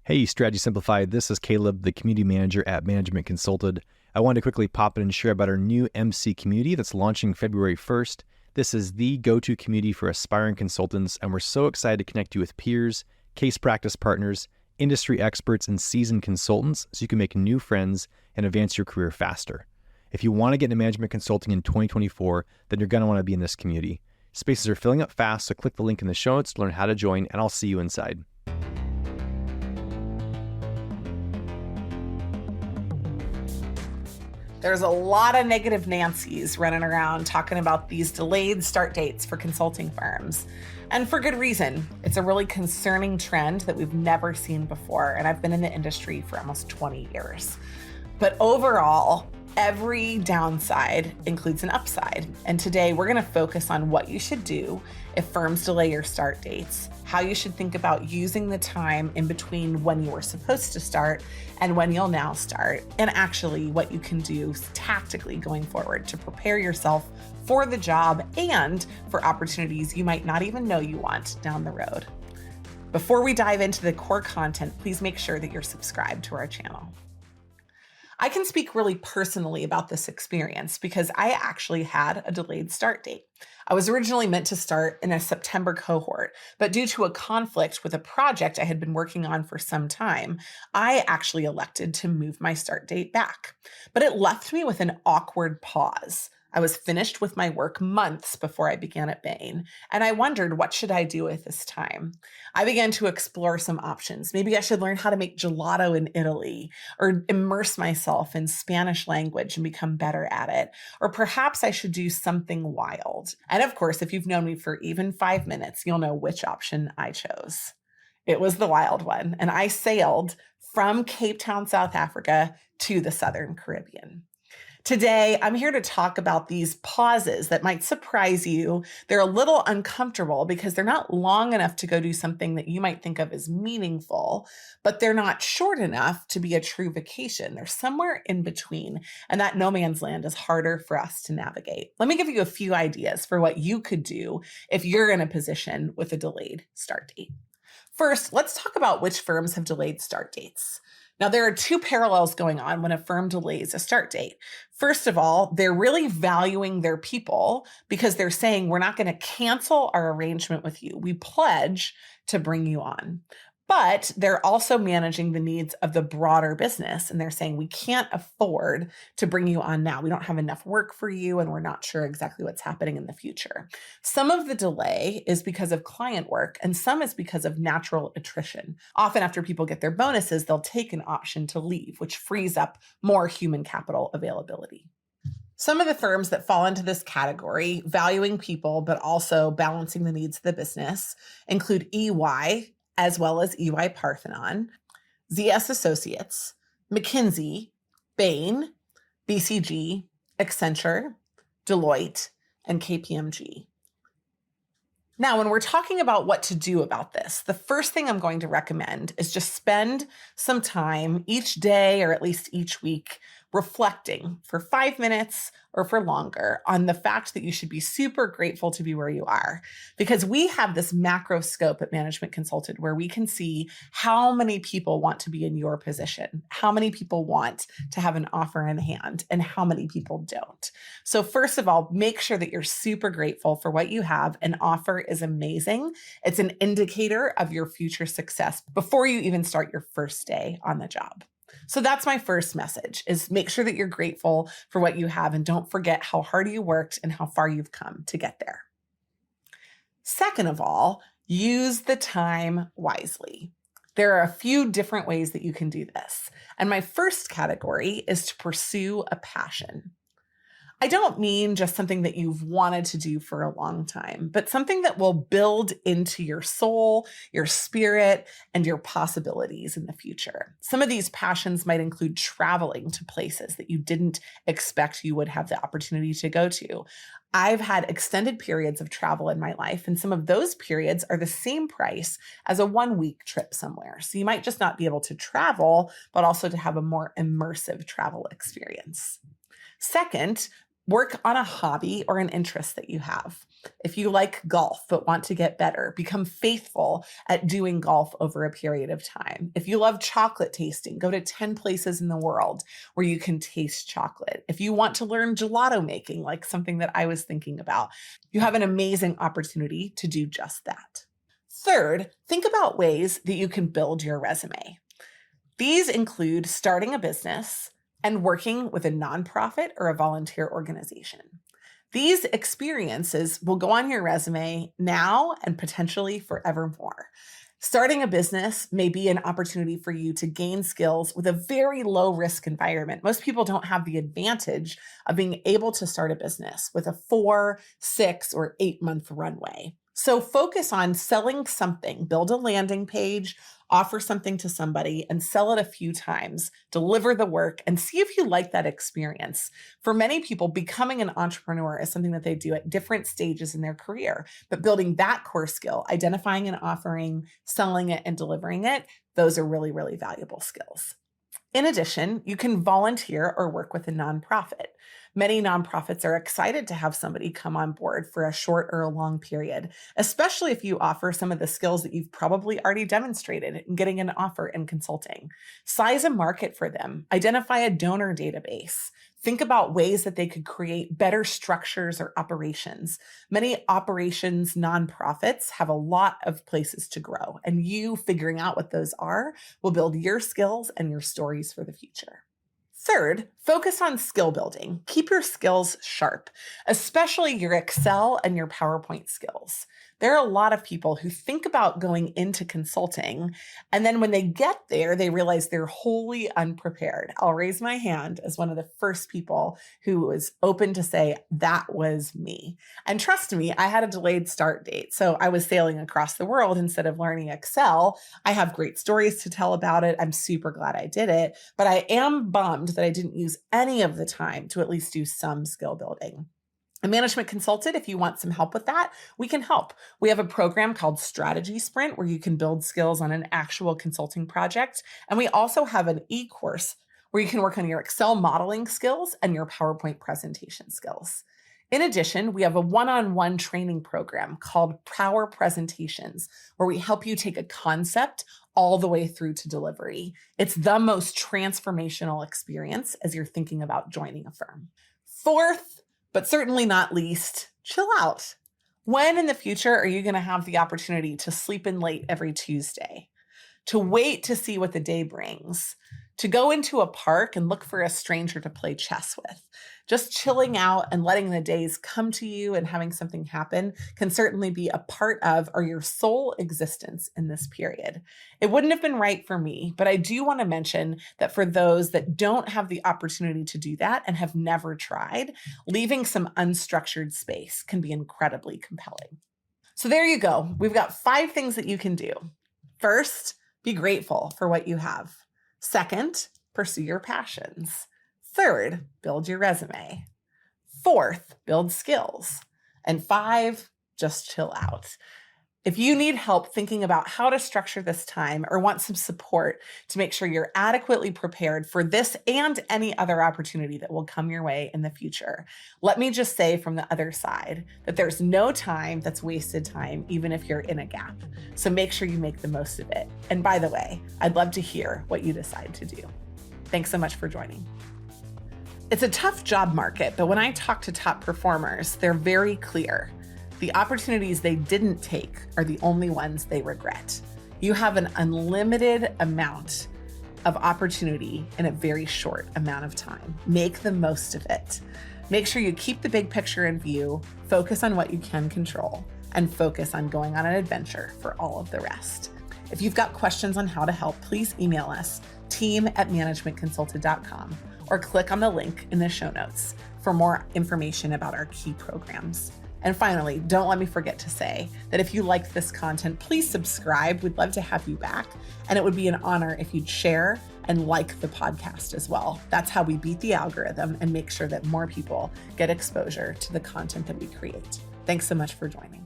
Hey, Strategy Simplified. This is Caleb, the community manager at Management Consulted. I wanted to quickly pop in and share about our new MC community that's launching February 1st. This is the go-to community for aspiring consultants, and we're so excited to connect you with peers, case practice partners, industry experts, and seasoned consultants so you can make new friends and advance your career faster. If you want to get into management consulting in 2024, then you're going to want to be in this community. Spaces are filling up fast, so click the link in the show notes to learn how to join, and I'll see you inside. There's a lot of negative Nancy's running around talking about these delayed start dates for consulting firms. And for good reason. It's a really concerning trend that we've never seen before. And I've been in the industry for almost 20 years. But overall, every downside includes an upside. And today we're going to focus on what you should do if firms delay your start dates, how you should think about using the time in between when you were supposed to start and when you'll now start, and actually what you can do tactically going forward to prepare yourself for the job and for opportunities you might not even know you want down the road. Before we dive into the core content, please make sure that you're subscribed to our channel. I can speak really personally about this experience because I actually had a delayed start date. I was originally meant to start in a September cohort, but due to a conflict with a project I had been working on for some time, I actually elected to move my start date back. But it left me with an awkward pause. I was finished with my work months before I began at Bain, and I wondered, what should I do with this time? I began to explore some options. Maybe I should learn how to make gelato in Italy, or immerse myself in Spanish language and become better at it. Or perhaps I should do something wild. And of course, if you've known me for even 5 minutes, you'll know which option I chose. It was the wild one, and I sailed from Cape Town, South Africa to the Southern Caribbean. Today, I'm here to talk about these pauses that might surprise you. They're a little uncomfortable because they're not long enough to go do something that you might think of as meaningful, but they're not short enough to be a true vacation. They're somewhere in between, and that no man's land is harder for us to navigate. Let me give you a few ideas for what you could do if you're in a position with a delayed start date. First, let's talk about which firms have delayed start dates. Now, there are two parallels going on when a firm delays a start date. First of all, they're really valuing their people because they're saying, we're not going to cancel our arrangement with you. We pledge to bring you on. But they're also managing the needs of the broader business. And they're saying, we can't afford to bring you on now. We don't have enough work for you, and we're not sure exactly what's happening in the future. Some of the delay is because of client work, and some is because of natural attrition. Often after people get their bonuses, they'll take an option to leave, which frees up more human capital availability. Some of the firms that fall into this category, valuing people, but also balancing the needs of the business, include EY, as well as EY Parthenon, ZS Associates, McKinsey, Bain, BCG, Accenture, Deloitte, and KPMG. Now, when we're talking about what to do about this, the first thing I'm going to recommend is just spend some time each day, or at least each week, reflecting for 5 minutes or for longer on the fact that you should be super grateful to be where you are. Because we have this macro scope at Management Consulted where we can see how many people want to be in your position, how many people want to have an offer in hand, and how many people don't. So first of all, make sure that you're super grateful for what you have. An offer is amazing. It's an indicator of your future success before you even start your first day on the job. So that's my first message, is make sure that you're grateful for what you have and don't forget how hard you worked and how far you've come to get there. Second of all, use the time wisely. There are a few different ways that you can do this. And my first category is to pursue a passion. I don't mean just something that you've wanted to do for a long time, but something that will build into your soul, your spirit, and your possibilities in the future. Some of these passions might include traveling to places that you didn't expect you would have the opportunity to go to. I've had extended periods of travel in my life, and some of those periods are the same price as a 1-week trip somewhere. So you might just not be able to travel, but also to have a more immersive travel experience. Second, Work on a hobby or an interest that you have. If you like golf but want to get better, become faithful at doing golf over a period of time. If you love chocolate tasting, go to 10 places in the world where you can taste chocolate. If you want to learn gelato making, like something that I was thinking about, you have an amazing opportunity to do just that. Third, think about ways that you can build your resume. These include starting a business and working with a nonprofit or a volunteer organization. These experiences will go on your resume now and potentially forevermore. Starting a business may be an opportunity for you to gain skills with a very low risk environment. Most people don't have the advantage of being able to start a business with a 4, 6, or 8-month runway. So focus on selling something, build a landing page, offer something to somebody and sell it a few times, deliver the work, and see if you like that experience. For many people, becoming an entrepreneur is something that they do at different stages in their career, but building that core skill, identifying an offering, selling it, and delivering it, those are really, really valuable skills. In addition, you can volunteer or work with a nonprofit. Many nonprofits are excited to have somebody come on board for a short or a long period, especially if you offer some of the skills that you've probably already demonstrated in getting an offer in consulting. Size a market for them, identify a donor database. Think about ways that they could create better structures or operations. Many operations nonprofits have a lot of places to grow, and you figuring out what those are will build your skills and your stories for the future. Third, focus on skill building. Keep your skills sharp, especially your Excel and your PowerPoint skills. There are a lot of people who think about going into consulting, and then when they get there, they realize they're wholly unprepared. I'll raise my hand as one of the first people who was open to say, that was me. And trust me, I had a delayed start date. So I was sailing across the world instead of learning Excel. I have great stories to tell about it. I'm super glad I did it, but I am bummed that I didn't use any of the time to at least do some skill building. A management consultant, if you want some help with that, we can help. We have a program called Strategy Sprint where you can build skills on an actual consulting project. And we also have an e-course where you can work on your Excel modeling skills and your PowerPoint presentation skills. In addition, we have a one-on-one training program called Power Presentations, where we help you take a concept all the way through to delivery. It's the most transformational experience as you're thinking about joining a firm. Fourth, but certainly not least, chill out. When in the future are you going to have the opportunity to sleep in late every Tuesday, to wait to see what the day brings, to go into a park and look for a stranger to play chess with? Just chilling out and letting the days come to you and having something happen can certainly be a part of or your sole existence in this period. It wouldn't have been right for me, but I do want to mention that for those that don't have the opportunity to do that and have never tried, leaving some unstructured space can be incredibly compelling. So there you go. We've got 5 things that you can do. First, be grateful for what you have. Second, pursue your passions. Third, build your resume. Fourth, build skills. And 5, just chill out. If you need help thinking about how to structure this time or want some support to make sure you're adequately prepared for this and any other opportunity that will come your way in the future, let me just say from the other side that there's no time that's wasted time, even if you're in a gap. So make sure you make the most of it. And by the way, I'd love to hear what you decide to do. Thanks so much for joining. It's a tough job market, but when I talk to top performers, they're very clear. The opportunities they didn't take are the only ones they regret. You have an unlimited amount of opportunity in a very short amount of time. Make the most of it. Make sure you keep the big picture in view, focus on what you can control, and focus on going on an adventure for all of the rest. If you've got questions on how to help, please email us, team@managementconsulted.com, or click on the link in the show notes for more information about our key programs. And finally, don't let me forget to say that if you liked this content, please subscribe. We'd love to have you back. And it would be an honor if you'd share and like the podcast as well. That's how we beat the algorithm and make sure that more people get exposure to the content that we create. Thanks so much for joining.